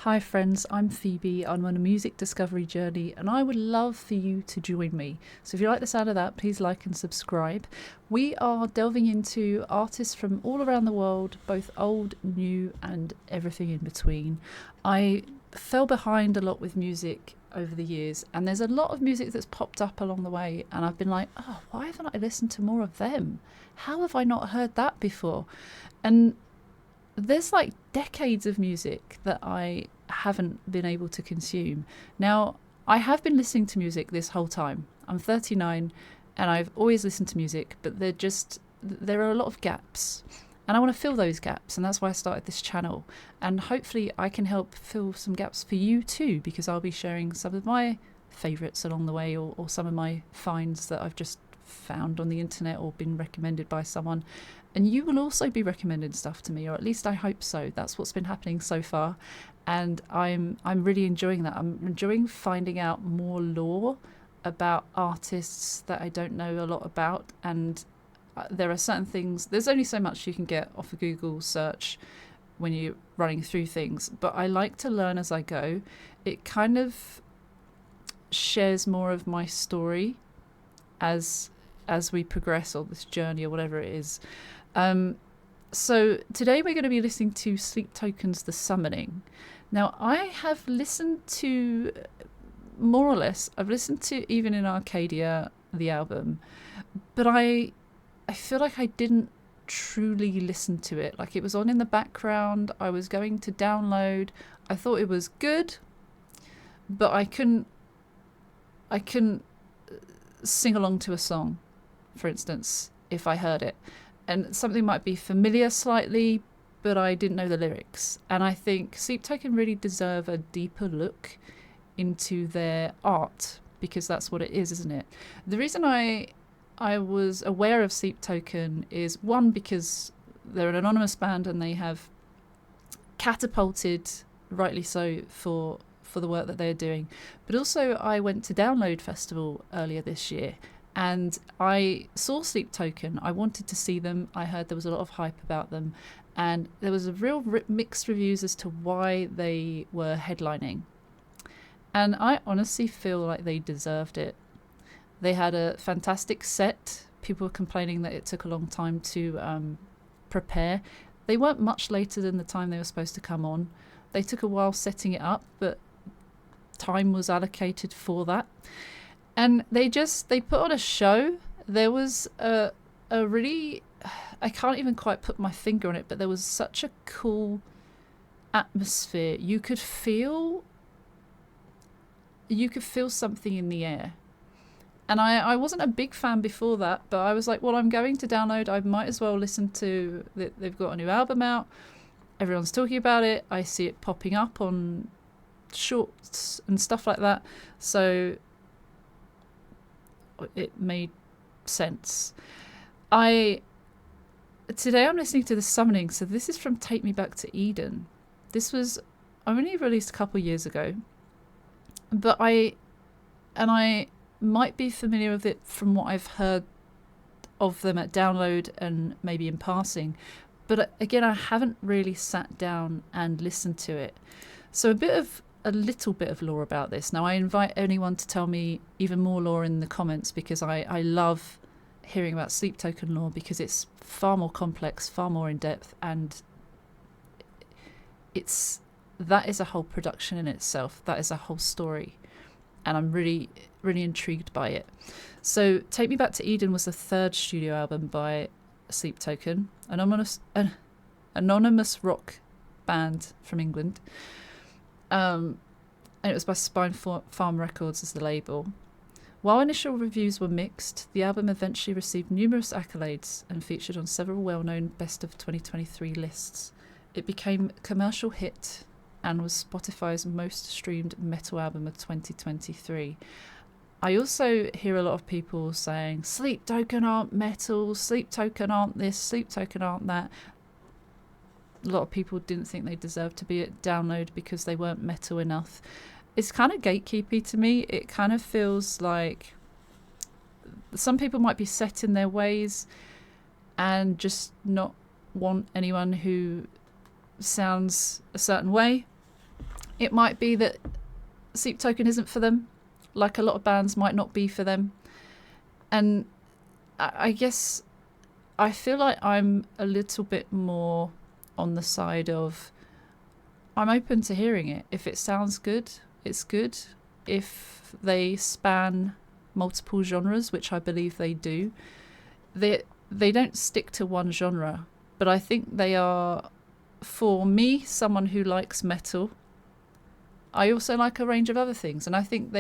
Hi friends, I'm Phoebe. I'm on a music discovery journey and I would love for you to join me. So if you like the sound of that, please like and subscribe. We are delving into artists from all around the world, both old, new and everything in between. I fell behind a lot with music over the years and there's a lot of music that's popped up along the way and I've been like, oh, why haven't I listened to more of them? How have I not heard that before? And there's like decades of music that I haven't been able to consume. Now, I have been listening to music this whole time. I'm 39 and I've always listened to music, but there are a lot of gaps. And I want to fill those gaps, and that's why I started this channel. And hopefully I can help fill some gaps for you too, because I'll be sharing some of my favourites along the way, or some of my finds that I've just found on the internet or been recommended by someone. And you will also be recommending stuff to me, or at least I hope so. That's what's been happening so far, and I'm really enjoying that. I'm enjoying finding out more lore about artists that I don't know a lot about, and there are certain things. There's only so much you can get off a Google search when you're running through things, but I like to learn as I go. It kind of shares more of my story as we progress, or this journey, or whatever it is. So today we're going to be listening to Sleeptoken's The Summoning. Now, I have listened to, more or less, I've listened to Even in Arcadia, the album, but I feel like I didn't truly listen to it. Like, it was on in the background, I was going to download, I thought it was good, but I couldn't sing along to a song, for instance, if I heard it. And something might be familiar slightly, but I didn't know the lyrics. And I think Sleeptoken really deserve a deeper look into their art, because that's what it is, isn't it? The reason I was aware of Sleeptoken is, one, because they're an anonymous band and they have catapulted, rightly so, for the work that they're doing. But also I went to Download Festival earlier this year and I saw Sleeptoken. I wanted to see them. I heard there was a lot of hype about them, and there was a real mixed reviews as to why they were headlining. And I honestly feel like they deserved it. They had a fantastic set. People were complaining that it took a long time to prepare. They weren't much later than the time they were supposed to come on. They took a while setting it up, but time was allocated for that. And they put on a show. There was a really, I can't even quite put my finger on it, but there was such a cool atmosphere. You could feel something in the air. And I wasn't a big fan before that, but I was like, well, I'm going to Download, I might as well listen to they've got a new album out. Everyone's talking about it. I see it popping up on shorts and stuff like that, so it made sense. Today I'm listening to The Summoning. So this is from Take Me Back to Eden. This was only released a couple of years ago, but I might be familiar with it from what I've heard of them at Download and maybe in passing, but again, I haven't really sat down and listened to it. So a little bit of lore about this. Now, I invite anyone to tell me even more lore in the comments, because I love hearing about Sleeptoken lore, because it's far more complex, far more in depth, and that is a whole production in itself. That is a whole story, and I'm really, really intrigued by it. So Take Me Back to Eden was the third studio album by Sleeptoken, an anonymous rock band from England. And it was by Spine Farm Records as the label. While initial reviews were mixed, the album eventually received numerous accolades and featured on several well-known Best of 2023 lists. It became a commercial hit and was Spotify's most streamed metal album of 2023. I also hear a lot of people saying, Sleeptoken aren't metal, Sleeptoken aren't this, Sleeptoken aren't that. A lot of people didn't think they deserved to be at Download because they weren't metal enough. It's kind of gatekeepy to me. It kind of feels like some people might be set in their ways and just not want anyone who sounds a certain way. It might be that Sleeptoken isn't for them, like a lot of bands might not be for them. And I guess I feel like I'm a little bit more on the side of I'm open to hearing it. If it sounds good, it's good. If they span multiple genres, which I believe they do, they don't stick to one genre. But I think they are, for me, someone who likes metal. I also like a range of other things, and I think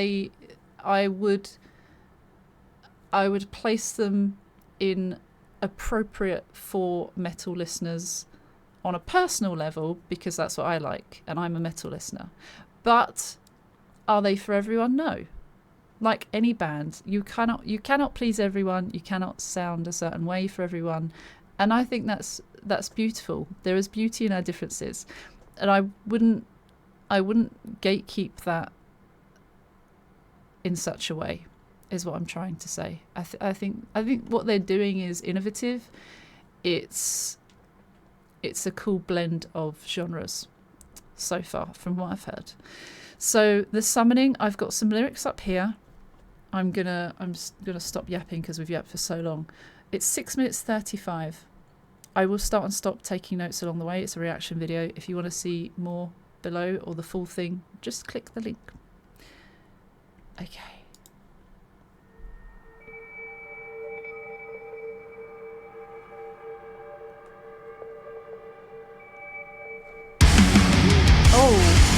I would place them in appropriate for metal listeners on a personal level, because that's what I like and I'm a metal listener. But are they for everyone? No. Like any band, you cannot please everyone. You cannot sound a certain way for everyone, and I think that's beautiful. There is beauty in our differences, and I wouldn't gatekeep that in such a way, is what I'm trying to say. I think what they're doing is innovative. It's a cool blend of genres so far from what I've heard. So the summoning, I've got some lyrics up here. I'm gonna stop yapping because we've yapped for so long. It's 6 minutes 35. I will start and stop taking notes along the way. It's a reaction video. If you want to see more below or the full thing, just click the link. Okay. Oh.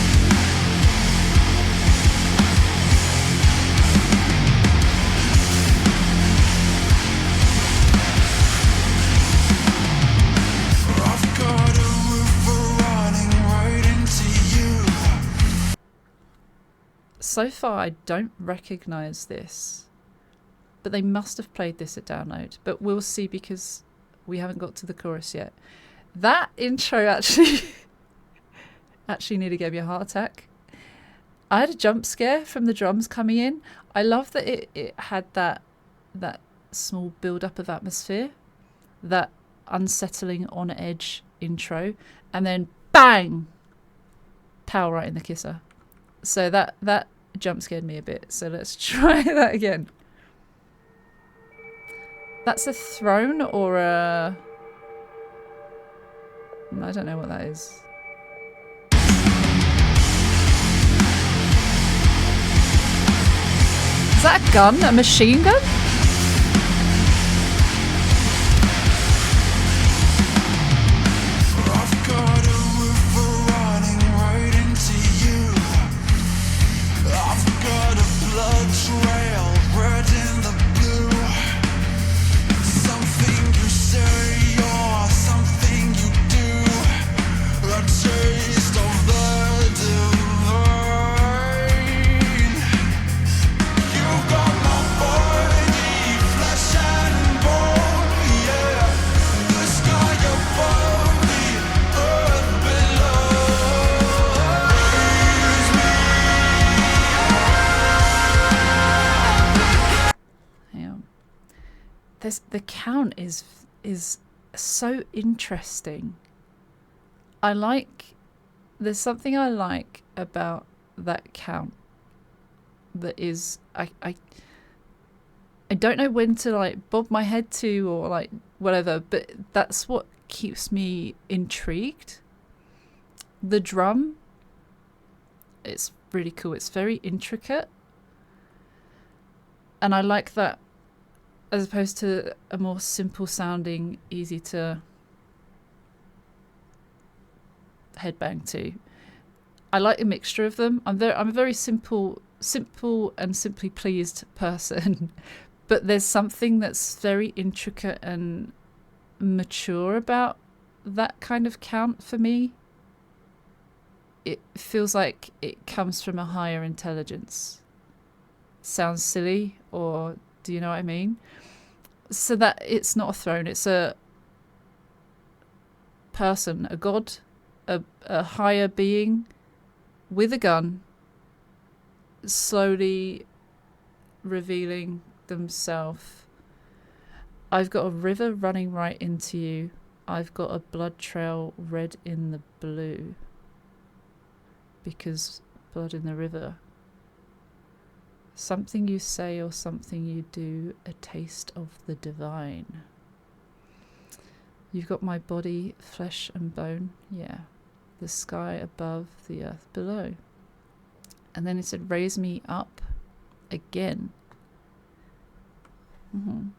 So far, I don't recognise this, but they must have played this at download. But we'll see, because we haven't got to the chorus yet. That intro actually nearly gave me a heart attack. I had a jump scare from the drums coming in. I love that it had that small build-up of atmosphere, that unsettling on edge intro, and then bang, power right in the kisser. So that jump scared me a bit. So let's try that again. That's a throne or a... I don't know what that is. Is that a gun? A machine gun? The count is so interesting. There's something I like about that count that is I don't know when to like bob my head to or like whatever, but that's what keeps me intrigued. The drum, it's really cool. It's very intricate, and I like that, as opposed to a more simple sounding, easy to headbang to. I like a mixture of them. I'm a very simple and simply pleased person, but there's something that's very intricate and mature about that kind of count for me. It feels like it comes from a higher intelligence. Sounds silly, or do you know what I mean? So that it's not a throne, it's a person, a god, a higher being with a gun, slowly revealing themselves. I've got a river running right into you. I've got a blood trail red in the blue. because blood in the river. Something you say or something you do, a taste of the divine. You've got my body, flesh and bone. Yeah. The sky above, the earth below. And then it said, raise me up again. Mm-hmm.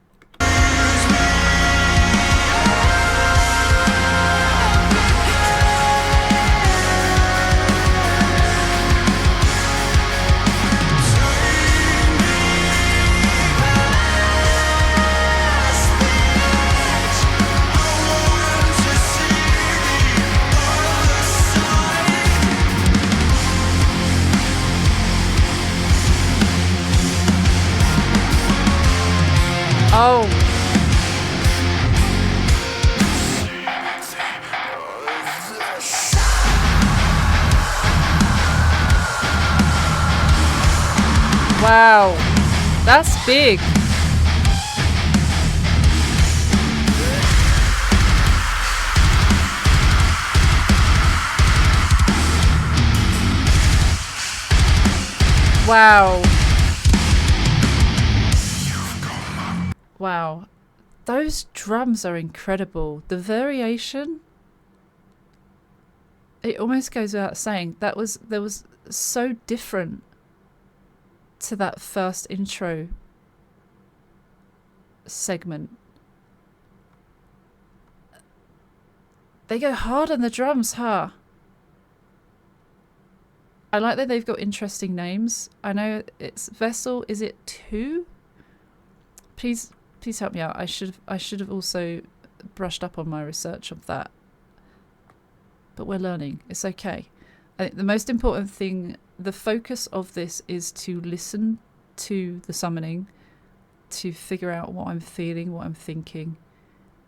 Oh. Wow. That's big. Wow. Wow. Those drums are incredible. The variation, it almost goes without saying, that was so different to that first intro segment. They go hard on the drums, huh? I like that they've got interesting names. I know it's Vessel. Is it 2? Please help me out. I should have also brushed up on my research of that. But we're learning. It's okay. I think the most important thing, the focus of this, is to listen to the summoning, to figure out what I'm feeling, what I'm thinking,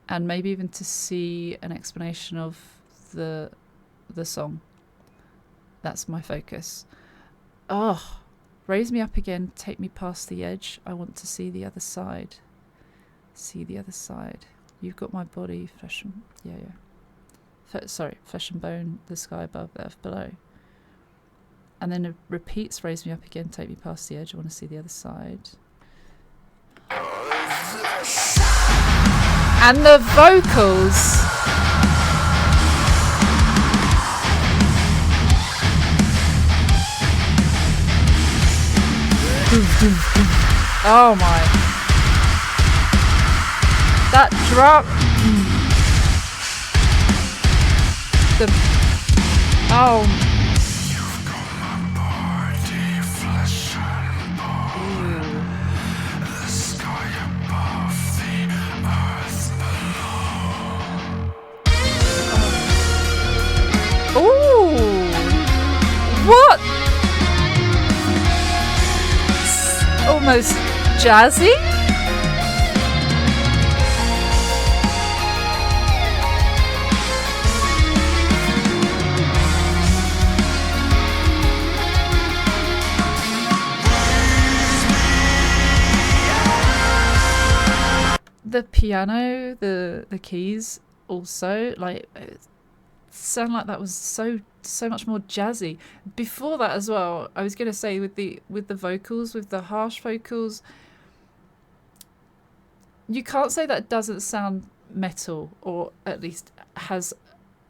and maybe even to see an explanation of the song. That's my focus. Oh, raise me up again, take me past the edge. I want to see the other side. See the other side. You've got my body, flesh and... yeah. Flesh and bone, the sky above, the earth below. And then it repeats, raise me up again, take me past the edge. I want to see the other side. And the vocals... oh my. That drop. Oh. You've got my body, flesh and bone. The sky above, the earth below. Ooh. What? Almost jazzy. The piano, the keys also, like, it sounded like that was so much more jazzy. Before that as well, I was going to say with the vocals, with the harsh vocals, you can't say that doesn't sound metal, or at least has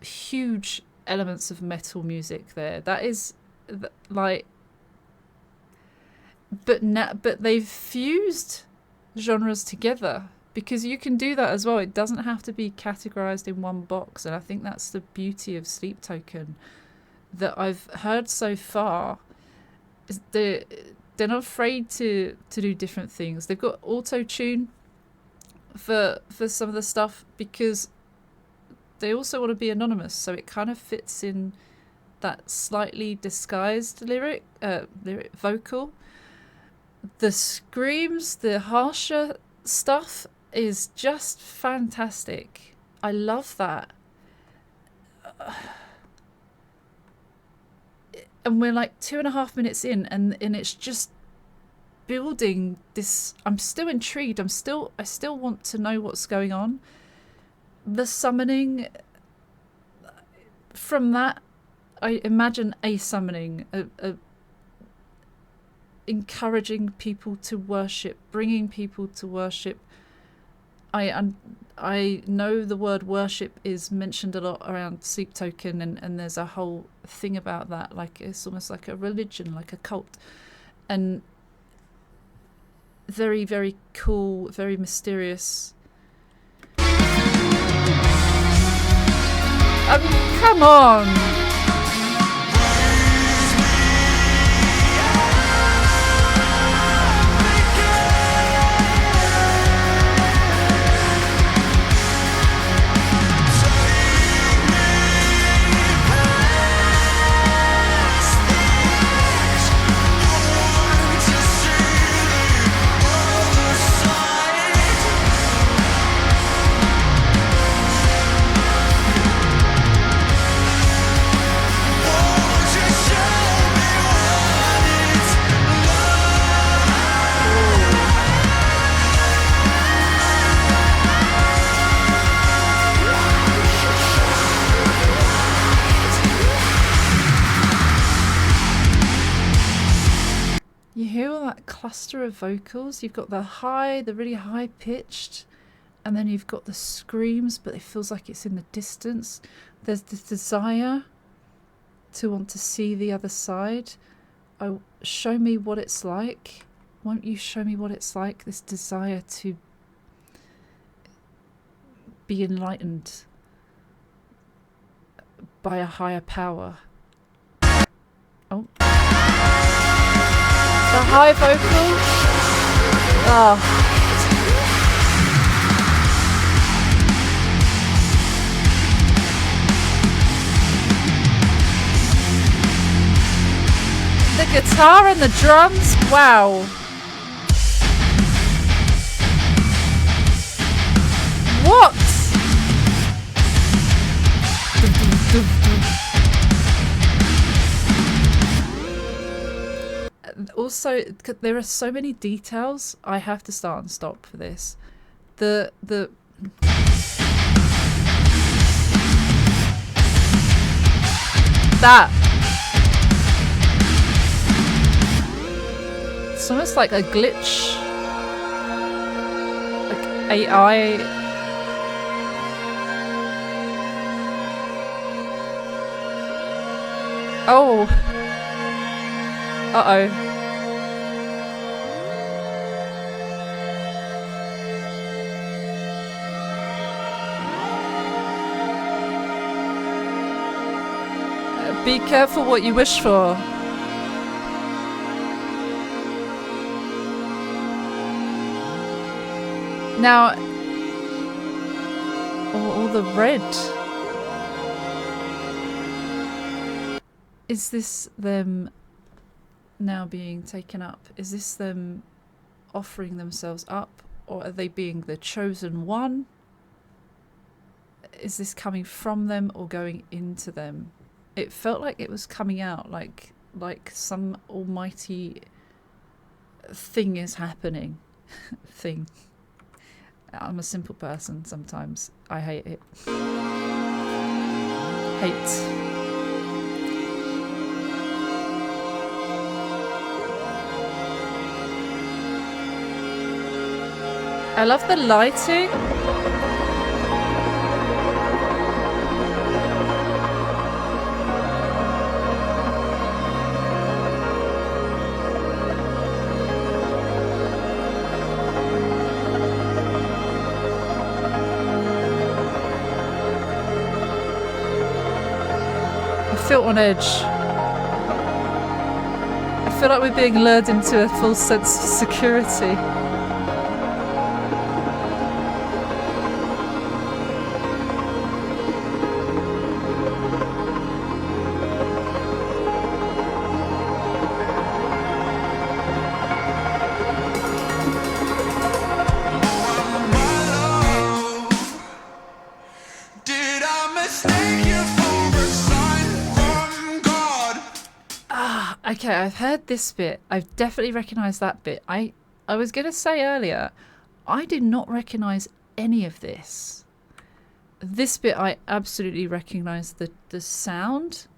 huge elements of metal music there. That is like, but they've fused genres together, because you can do that as well. It doesn't have to be categorized in one box, and I think that's the beauty of Sleeptoken that I've heard so far. Is they're not afraid to do different things. They've got auto-tune for some of the stuff, because they also want to be anonymous, so it kind of fits in that slightly disguised lyric vocal. The screams, the harsher stuff is just fantastic. I love that. And we're like 2.5 minutes in, and it's just building this. I'm still intrigued. I still want to know what's going on. The summoning, from that, I imagine a summoning, encouraging people to worship, bringing people to worship. I know the word worship is mentioned a lot around Sleeptoken, and there's a whole thing about that, like it's almost like a religion, like a cult, and very, very cool, very mysterious. Come on! You hear all that cluster of vocals? You've got the high, the really high pitched, and then you've got the screams, but it feels like it's in the distance. There's this desire to want to see the other side. Oh, show me what it's like. Won't you show me what it's like? This desire to be enlightened by a higher power. Oh. The high vocal. Oh. The guitar and the drums. Wow. What? Also, there are so many details. I have to start and stop for this. The that. It's almost like a glitch. Like AI. Oh. Uh-oh. Be careful what you wish for. Now, all the red. Is this them now being taken up? Is this them offering themselves up? Or are they being the chosen one? Is this coming from them or going into them? It felt like it was coming out, like some almighty thing is happening. Thing. I'm a simple person sometimes. I hate it. Hate. I love the lighting. I feel on edge. I feel like we're being lured into a false sense of security. Okay, I've heard this bit. I've definitely recognised that bit. I was going to say earlier, I did not recognise any of this. This bit I absolutely recognise the sound,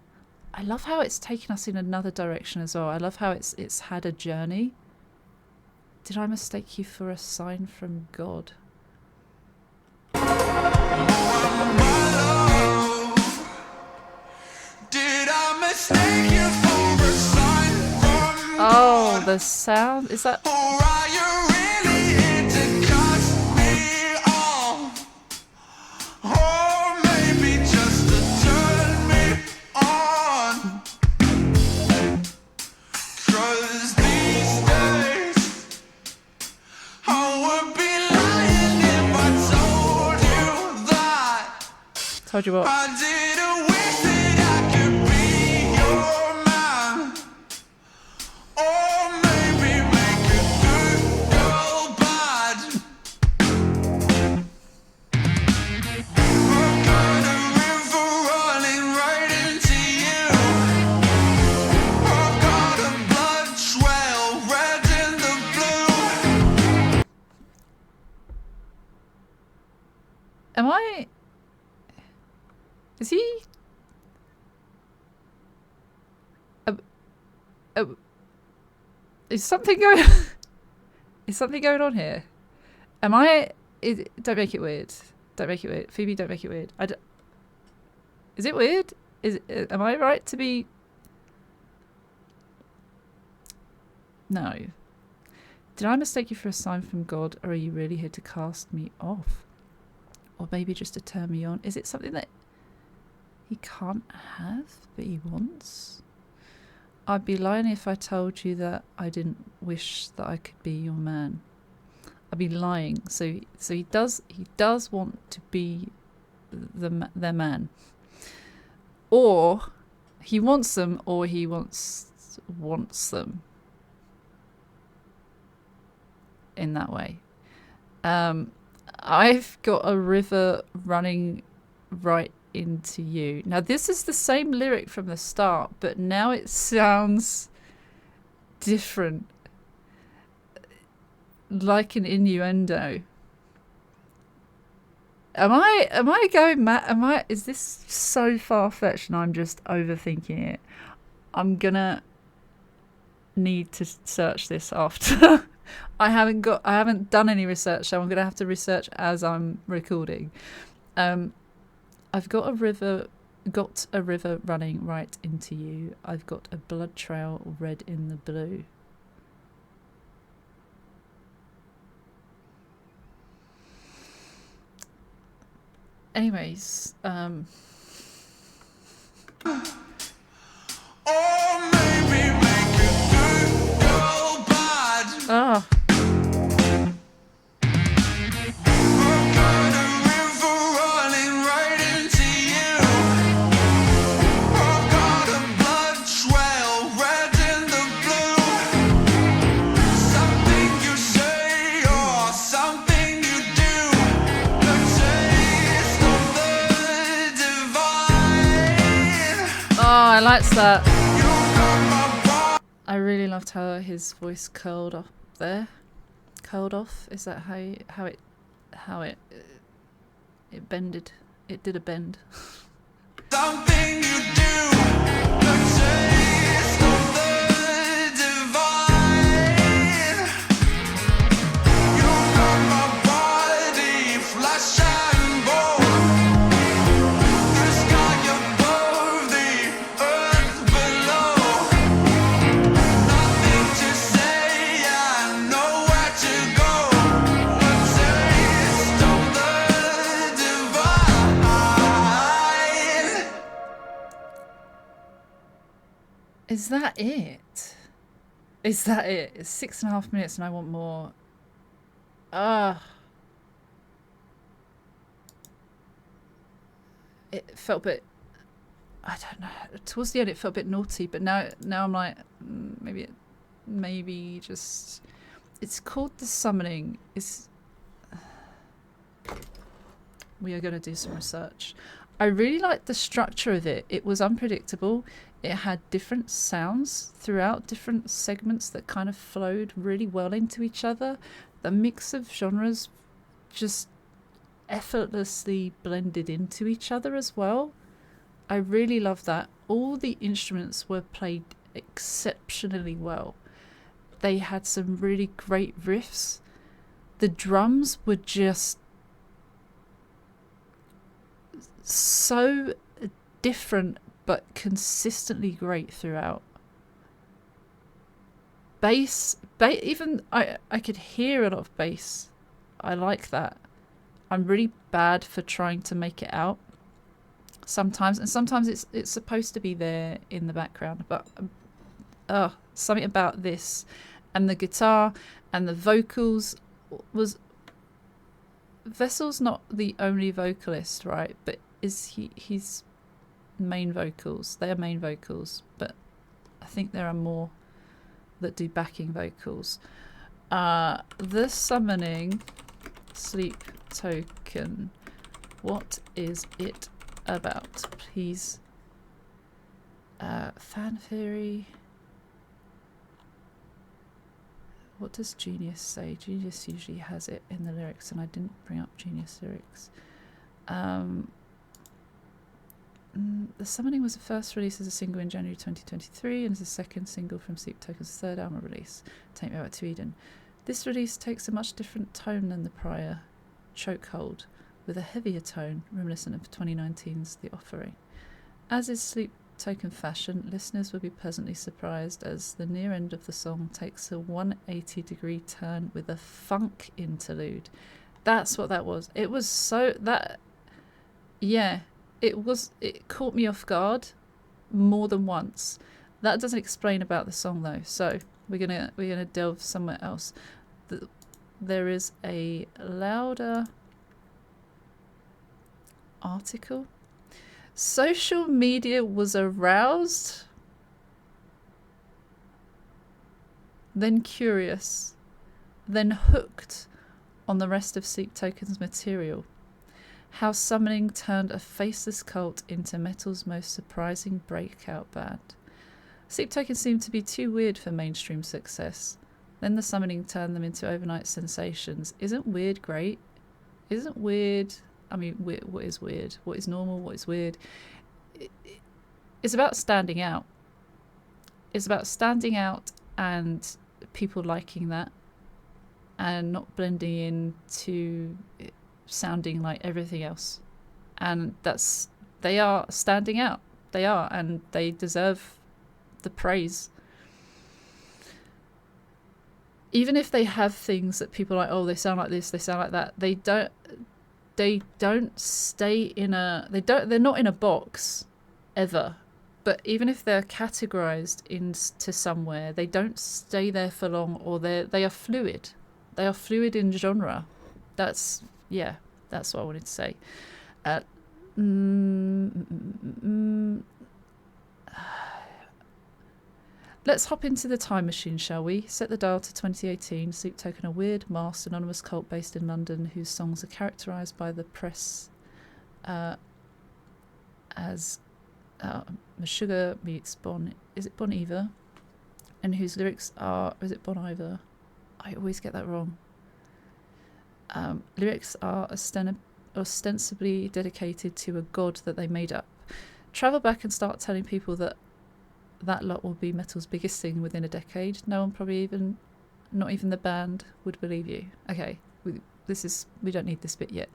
I love how it's taken us in another direction as well. I love how it's had a journey. Did I mistake you for a sign from God? Oh, the sound. Is that... Told you what. I didn't wish that I could be your man. Or maybe make a good girl bad. I've got a river running right into you. I've got a blood trail red in the blue. Am I... Is he... is something going... is something going on here? Am I... don't make it weird. Don't make it weird. Phoebe, don't make it weird. Is it weird? Am I right to be... No. Did I mistake you for a sign from God, or are you really here to cast me off? Or maybe just to turn me on? Is it something that he can't have, but he wants? I'd be lying if I told you that I didn't wish that I could be your man. I'd be lying. So he does want to be their man, or he wants them, or he wants them in that way. I've got a river running right into you. Now this is the same lyric from the start, but now it sounds different, like an innuendo. Am I going mad? Is this so far-fetched and I'm just overthinking it? I'm gonna need to search this after. I haven't done any research, so I'm gonna have to research as I'm recording. I've got a river running right into you. I've got a blood trail red in the blue. Anyways, oh, maybe make a good girl bad. Oh. I liked that. I really loved how his voice curled up there. Curled off. Is that how it bended? It did a bend. Something you do. The taste of the divine. You got my body flesh and bone. Is that it? Is that it? It's 6.5 minutes and I want more. It felt a bit, I don't know, towards the end it felt a bit naughty, but now I'm like, maybe just, it's called The Summoning. We are going to do some research. I really liked the structure of it. It was unpredictable. It had different sounds throughout, different segments that kind of flowed really well into each other. The mix of genres just effortlessly blended into each other as well. I really love that. All the instruments were played exceptionally well. They had some really great riffs. The drums were just so different but consistently great throughout. Bass, even I could hear a lot of bass. I like that. I'm really bad for trying to make it out sometimes, and sometimes it's supposed to be there in the background, but something about this and the guitar and the vocals was... Vessel's not the only vocalist, right? But he's main vocals. They are main vocals, but I think there are more that do backing vocals. The Summoning, Sleeptoken. What is it about? Please. Fan theory. What does Genius say? Genius usually has it in the lyrics, and I didn't bring up Genius lyrics. The Summoning was the first release as a single in January 2023 and is the second single from Sleeptoken's third album release, Take Me Back to Eden. This release takes a much different tone than the prior, Chokehold, with a heavier tone reminiscent of 2019's The Offering. As is Sleeptoken fashion, listeners will be pleasantly surprised as the near end of the song takes a 180-degree turn with a funk interlude. That's what that was. It was so... that... yeah... It caught me off guard more than once. That doesn't explain about the song though, so we're gonna delve somewhere else. There is a louder article. Social media was aroused, then curious, then hooked on the rest of Sleeptoken's material. How Summoning turned a faceless cult into metal's most surprising breakout band. Sleeptoken seemed to be too weird for mainstream success. Then the Summoning turned them into overnight sensations. Isn't weird great? Isn't weird... I mean, what is weird? What is normal? What is weird? It's about standing out. It's about standing out and people liking that and not blending into... sounding like everything else, and they are standing out. They are, and they deserve the praise. Even if they have things that people are like, oh, they sound like this, they sound like that, they don't stay in a... they're not in a box ever. But even if they're categorized into somewhere, they don't stay there for long, or they are fluid. They are fluid in genre. That's what I wanted to say. Let's hop into the time machine, shall we? Set the dial to 2018. Sleeptoken, a weird, masked, anonymous cult based in London whose songs are characterised by the press as Meshuggah meets Bon... is it Bon Iver? And whose lyrics are... is it Bon Iver? I always get that wrong. Lyrics are ostensibly dedicated to a god that they made up. Travel back and start telling people that lot will be metal's biggest thing within a decade. No one probably not even the band would believe you. Okay, we don't need this bit yet.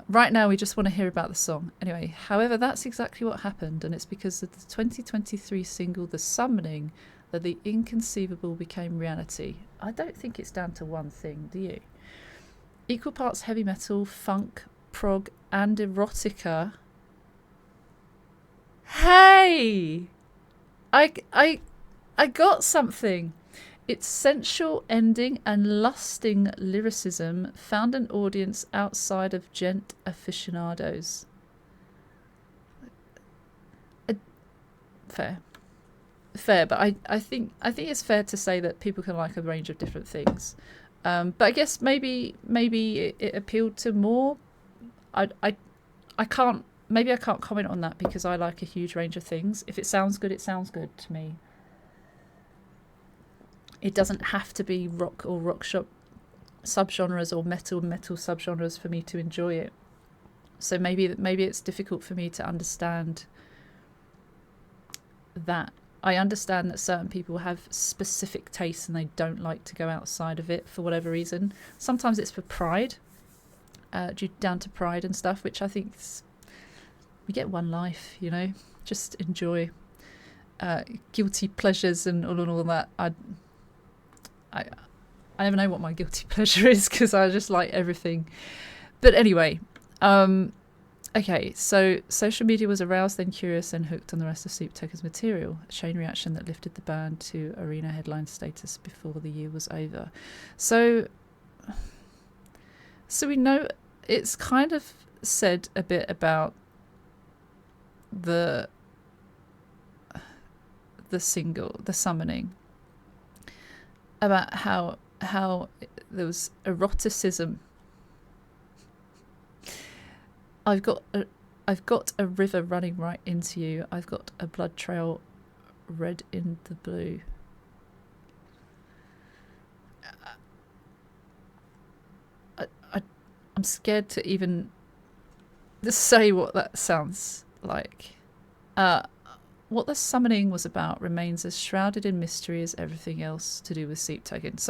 Right now we just want to hear about the song. Anyway, however, that's exactly what happened, and it's because of the 2023 single The Summoning that the inconceivable became reality. I don't think it's down to one thing, do you? Equal parts heavy metal, funk, prog, and erotica. Hey! I got something. Its sensual ending and lusting lyricism found an audience outside of gent aficionados. Fair, but I think it's fair to say that people can like a range of different things. But I guess maybe it appealed to more. I can't comment on that because I like a huge range of things. If it sounds good, it sounds good to me. It doesn't have to be rock or rock shop subgenres or metal subgenres for me to enjoy it. So maybe it's difficult for me to understand that. I understand that certain people have specific tastes and they don't like to go outside of it for whatever reason. Sometimes it's for pride, down to pride and stuff, which I think we get one life, you know, just enjoy guilty pleasures and all that. I never know what my guilty pleasure is because I just like everything. But anyway, okay, so social media was aroused, then curious, and hooked on the rest of Sleeptoken's material. A chain reaction that lifted the band to arena headline status before the year was over. So we know it's kind of said a bit about the single, The Summoning, about how there was eroticism. I've got a river running right into you. I've got a blood trail red in the blue. I'm scared to even say what that sounds like. What The Summoning was about remains as shrouded in mystery as everything else to do with Sleeptoken.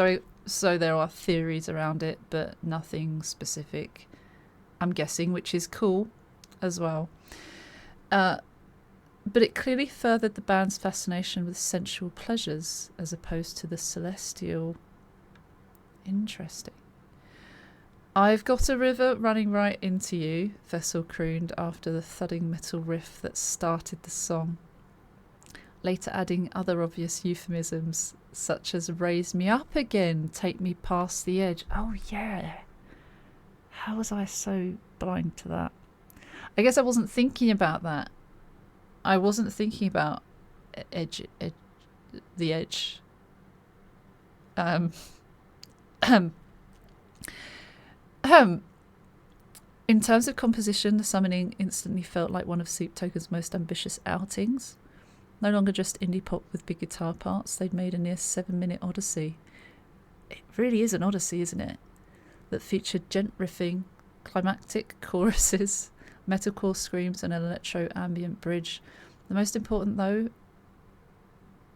So there are theories around it, but nothing specific, I'm guessing, which is cool as well. But it clearly furthered the band's fascination with sensual pleasures as opposed to the celestial. Interesting. I've got a river running right into you, Vessel crooned after the thudding metal riff that started the song, later adding other obvious euphemisms such as raise me up again, take me past the edge. Oh yeah. How was I so blind to that? I guess I wasn't thinking about that. I wasn't thinking about the edge. In terms of composition, The Summoning instantly felt like one of Sleeptoken's most ambitious outings. No longer just indie pop with big guitar parts, they'd made a near 7-minute odyssey. It really is an odyssey, isn't it? That featured gent riffing, climactic choruses, metalcore screams, and an electro ambient bridge. The most important, though,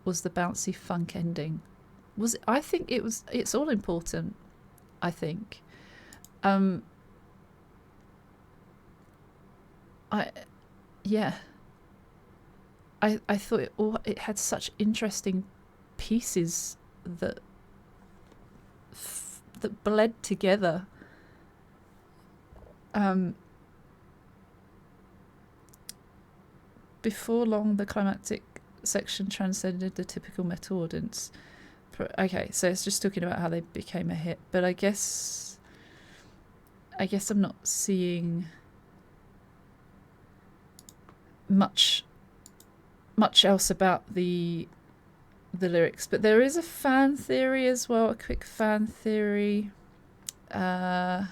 was the bouncy funk ending. I think it's all important, I think. I thought it had such interesting pieces that bled together. Before long, the climactic section transcended the typical metal audience. Okay, so it's just talking about how they became a hit, but I guess I'm not seeing much else about the lyrics, but there is a fan theory as well, a quick fan theory. The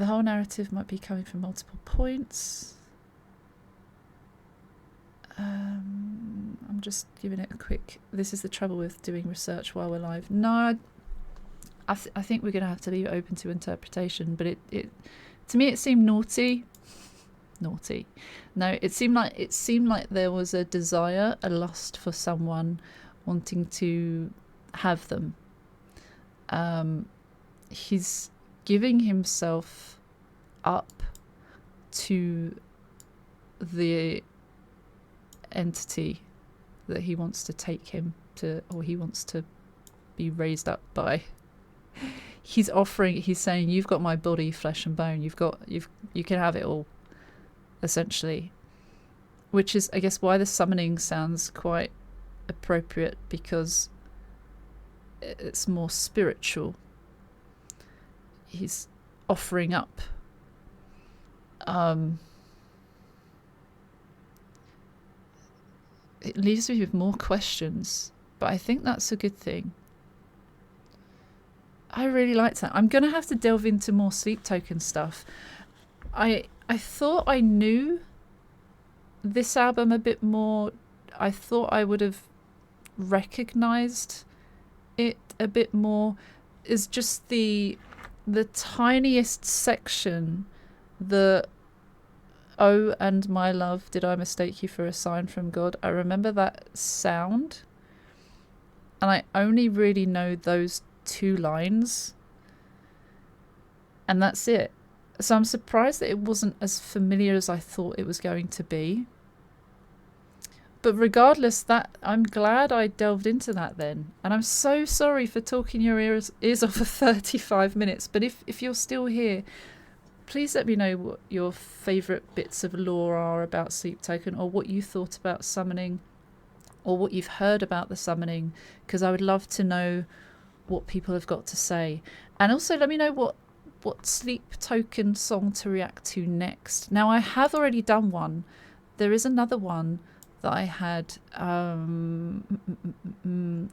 whole narrative might be coming from multiple points. I'm just giving it a quick. This is the trouble with doing research while we're live. No, I think we're going to have to leave it open to interpretation. But it to me it seemed naughty. Naughty. No, it seemed like there was a desire, a lust for someone wanting to have them. He's giving himself up to the entity that he wants to take him to, or he wants to be raised up by. He's saying, you've got my body, flesh and bone, you can have it all, essentially, which is, I guess, why The Summoning sounds quite appropriate, because it's more spiritual. He's offering up it leaves me with more questions, but I think that's a good thing. I really liked that. I'm going to have to delve into more Sleeptoken stuff. I thought I knew this album a bit more. I thought I would have recognized it a bit more is just the tiniest section, the "Oh, and my love, did I mistake you for a sign from God?" I remember that sound, and I only really know those 2 lines, and that's it. So I'm surprised that it wasn't as familiar as I thought it was going to be. But regardless, that I'm glad I delved into that then. And I'm so sorry for talking your ears off for 35 minutes. But if you're still here, please let me know what your favourite bits of lore are about Sleeptoken, or what you thought about summoning, or what you've heard about the summoning, because I would love to know what people have got to say. And also let me know what Sleeptoken song to react to next. Now, I have already done one. There is another one that I had.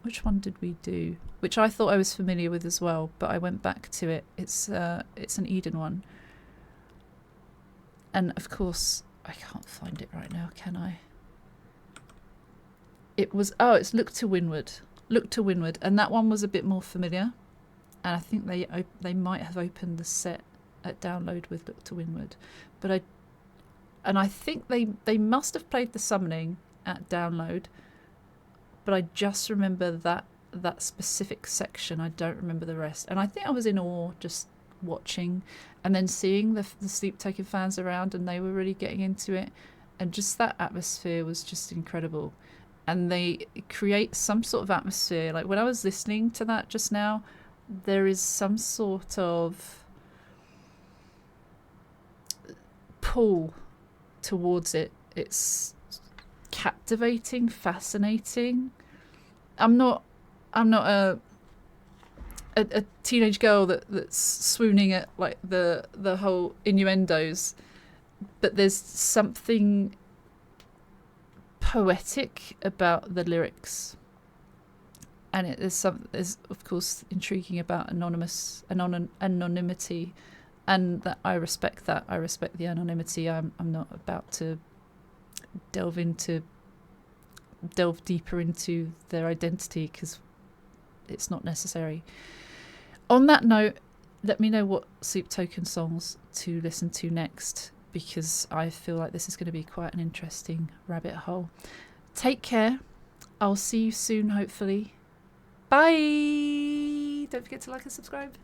Which one did we do? Which I thought I was familiar with as well, but I went back to it. It's an Eden one. And of course, I can't find it right now, can I? It was, it's Look to Windward. Look to Windward. And that one was a bit more familiar. And I think they might have opened the set at download with Look to Windward. But I think they must have played the summoning at download. But I just remember that specific section. I don't remember the rest. And I think I was in awe just watching and then seeing the Sleeptoken fans around, and they were really getting into it. And just that atmosphere was just incredible. And they create some sort of atmosphere. Like when I was listening to that just now, there is some sort of pull towards it. It's captivating, fascinating. I'm not a teenage girl that's swooning at like the whole innuendos, but there's something poetic about the lyrics, and there's of course intriguing about anonymity, and that I respect that. I respect the anonymity. I'm not about to delve deeper into their identity, because it's not necessary. On that note, let me know what Sleeptoken songs to listen to next, because I feel like this is going to be quite an interesting rabbit hole. Take care. I'll see you soon, hopefully. Bye. Don't forget to like and subscribe.